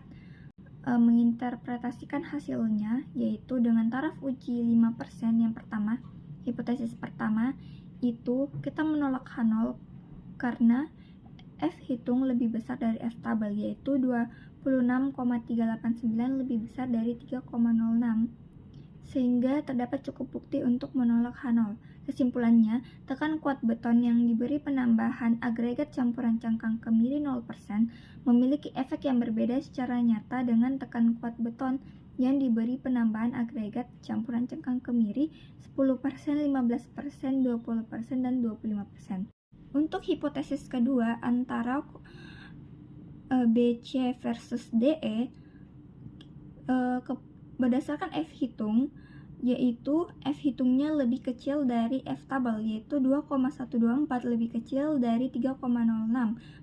menginterpretasikan hasilnya, yaitu dengan taraf uji 5%. Yang pertama, hipotesis pertama itu kita menolak H0 karena F hitung lebih besar dari F tabel, yaitu 26,389 lebih besar dari 3,06, sehingga terdapat cukup bukti untuk menolak H0. Kesimpulannya, tekan kuat beton yang diberi penambahan agregat campuran cangkang kemiri 0% memiliki efek yang berbeda secara nyata dengan tekan kuat beton yang diberi penambahan agregat campuran cangkang kemiri 10%, 15%, 20%, dan 25%. Untuk hipotesis kedua antara BC versus DE, berdasarkan F hitung, yaitu F hitungnya lebih kecil dari F tabel, yaitu 2,124 lebih kecil dari 3,06,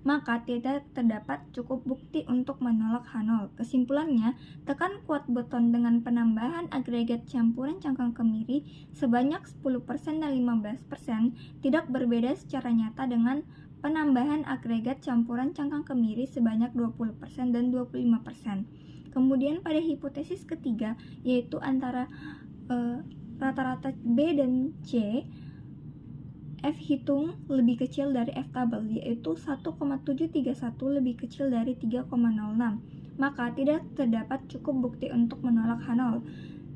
maka tidak terdapat cukup bukti untuk menolak H0. Kesimpulannya, tekan kuat beton dengan penambahan agregat campuran cangkang kemiri sebanyak 10% dan 15% tidak berbeda secara nyata dengan penambahan agregat campuran cangkang kemiri sebanyak 20% dan 25%. Kemudian pada hipotesis ketiga, yaitu antara rata-rata B dan C, F hitung lebih kecil dari F tabel, yaitu 1,731 lebih kecil dari 3,06, maka tidak terdapat cukup bukti untuk menolak H0.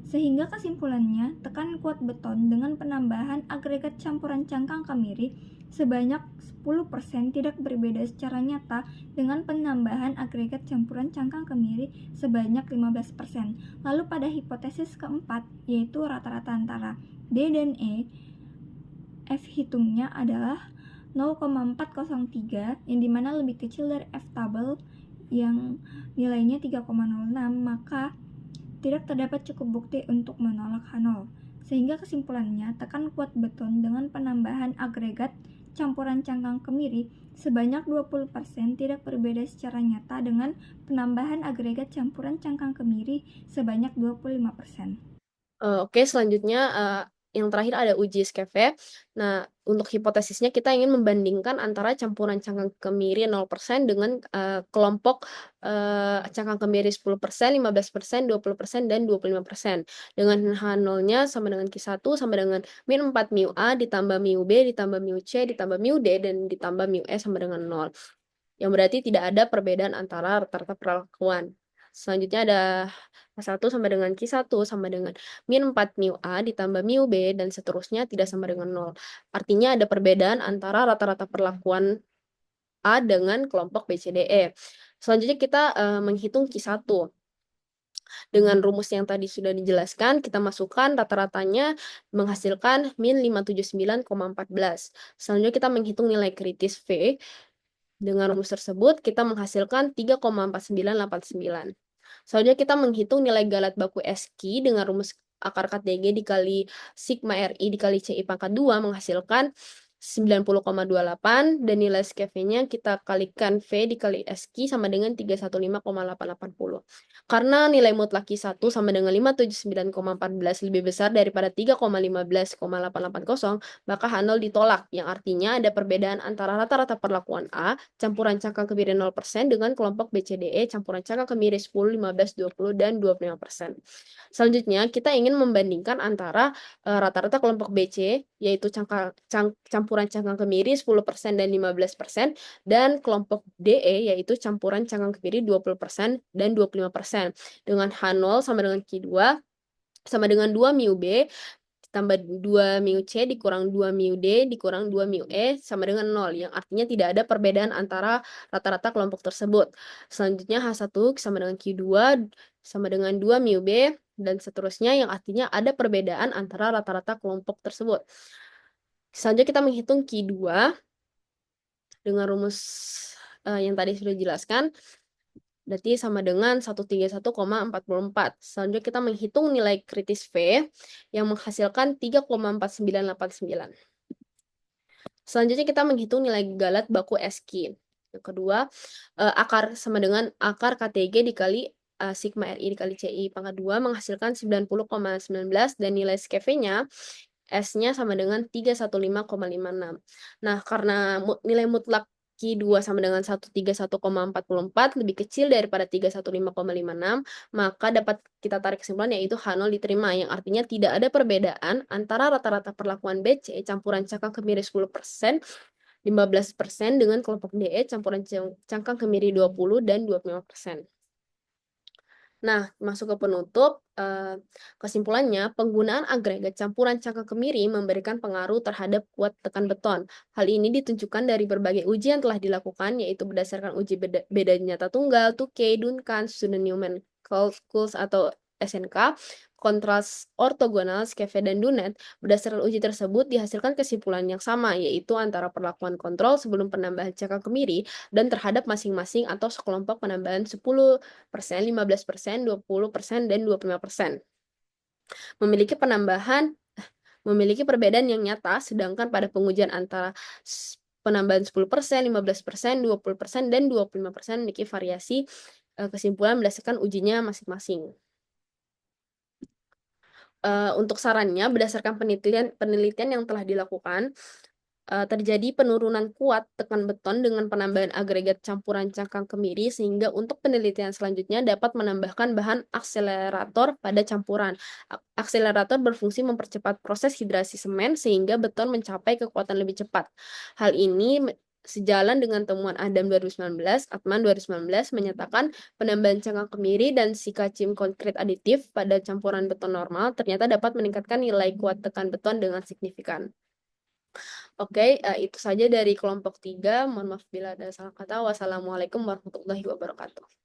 Sehingga kesimpulannya, tekan kuat beton dengan penambahan agregat campuran cangkang kemiri sebanyak 10% tidak berbeda secara nyata dengan penambahan agregat campuran cangkang kemiri sebanyak 15%. Lalu pada hipotesis keempat, yaitu rata-rata antara D dan E, F hitungnya adalah 0,403 yang dimana lebih kecil dari F tabel yang nilainya 3,06, maka tidak terdapat cukup bukti untuk menolak H0. Sehingga kesimpulannya, tekan kuat beton dengan penambahan agregat campuran cangkang kemiri sebanyak 20% tidak berbeda secara nyata dengan penambahan agregat campuran cangkang kemiri sebanyak 25%. Oke, selanjutnya yang terakhir ada uji Skeve. Nah, untuk hipotesisnya kita ingin membandingkan antara campuran cangkang kemiri 0% dengan kelompok cangkang kemiri 10%, 15%, 20%, dan 25%. Dengan H0-nya sama dengan Q1 sama dengan min 4 mu A ditambah mu B ditambah mu C ditambah mu D dan ditambah mu E sama dengan 0. Yang berarti tidak ada perbedaan antara rata-rata perlakuan. Selanjutnya ada H1 sama dengan Q1 sama dengan min 4 mu A ditambah mu B dan seterusnya tidak sama dengan 0. Artinya ada perbedaan antara rata-rata perlakuan A dengan kelompok BCDE. Selanjutnya kita menghitung Q1. Dengan rumus yang tadi sudah dijelaskan, kita masukkan rata-ratanya menghasilkan min 579,14. Selanjutnya kita menghitung nilai kritis V. Dengan rumus tersebut, kita menghasilkan 3,4989. Selanjutnya kita menghitung nilai galat baku SQ dengan rumus akar kat DG dikali sigma RI dikali CI pangkat 2 menghasilkan 90,28 dan nilai Skeve-nya kita kalikan V dikali SQ sama dengan 315,880. Karena nilai mutlak Q1 sama dengan 579,14 lebih besar daripada 3,15,880, maka H0 ditolak, yang artinya ada perbedaan antara rata-rata perlakuan A, campuran cangkang kemiri 0% dengan kelompok BCDE, campuran cangkang kemiri 10, 15, 20, dan 25%. Selanjutnya, kita ingin membandingkan antara rata-rata kelompok BC, yaitu campuran cangkang kemiri 10% dan 15%, dan kelompok DE, yaitu campuran cangkang kemiri 20% dan 25%. Dengan H0 sama dengan Q2 sama dengan 2 mu B tambah 2 mu C dikurang 2 mu D dikurang 2 mu E sama dengan 0, yang artinya tidak ada perbedaan antara rata-rata kelompok tersebut. Selanjutnya H1 sama dengan Q2 sama dengan 2 mu B dan seterusnya, yang artinya ada perbedaan antara rata-rata kelompok tersebut. Selanjutnya kita menghitung Q2 dengan rumus yang tadi sudah dijelaskan. Berarti sama dengan 131,44. Selanjutnya kita menghitung nilai kritis V yang menghasilkan 3,4989. Selanjutnya kita menghitung nilai galat baku SQ. Yang kedua, akar sama dengan akar KTG dikali sigma RI dikali CI pangkat 2 menghasilkan 90,19 dan nilai SKV-nya S-nya sama dengan 315,56. Nah, karena nilai mutlak Q2 sama dengan 131,44 lebih kecil daripada 315,56, maka dapat kita tarik kesimpulan yaitu H0 diterima, yang artinya tidak ada perbedaan antara rata-rata perlakuan BC campuran cangkang kemiri 10%, 15% dengan kelompok DE campuran cangkang kemiri 20 dan 25%. Nah, masuk ke penutup, kesimpulannya, penggunaan agregat campuran cangkang kemiri memberikan pengaruh terhadap kuat tekan beton. Hal ini ditunjukkan dari berbagai uji yang telah dilakukan, yaitu berdasarkan uji beda nyata tunggal, Tukey, Duncan, Student-Newman calculus atau SNK, kontras ortogonal, Skeve, dan Dunet. Berdasarkan uji tersebut dihasilkan kesimpulan yang sama, yaitu antara perlakuan kontrol sebelum penambahan cangkang kemiri dan terhadap masing-masing atau sekelompok penambahan 10%, 15%, 20%, dan 25%. Memiliki perbedaan yang nyata, sedangkan pada pengujian antara penambahan 10%, 15%, 20%, dan 25% memiliki variasi kesimpulan berdasarkan ujinya masing-masing. Untuk sarannya, berdasarkan penelitian yang telah dilakukan, terjadi penurunan kuat tekan beton dengan penambahan agregat campuran cangkang kemiri, sehingga untuk penelitian selanjutnya dapat menambahkan bahan akselerator pada campuran. Akselerator berfungsi mempercepat proses hidrasi semen sehingga beton mencapai kekuatan lebih cepat. Hal ini sejalan dengan temuan Adam 2019, Atman 2019 menyatakan penambahan cangkang kemiri dan sikacim konkret aditif pada campuran beton normal ternyata dapat meningkatkan nilai kuat tekan beton dengan signifikan. Oke, itu saja dari kelompok 3. Mohon maaf bila ada salah kata. Wassalamualaikum warahmatullahi wabarakatuh.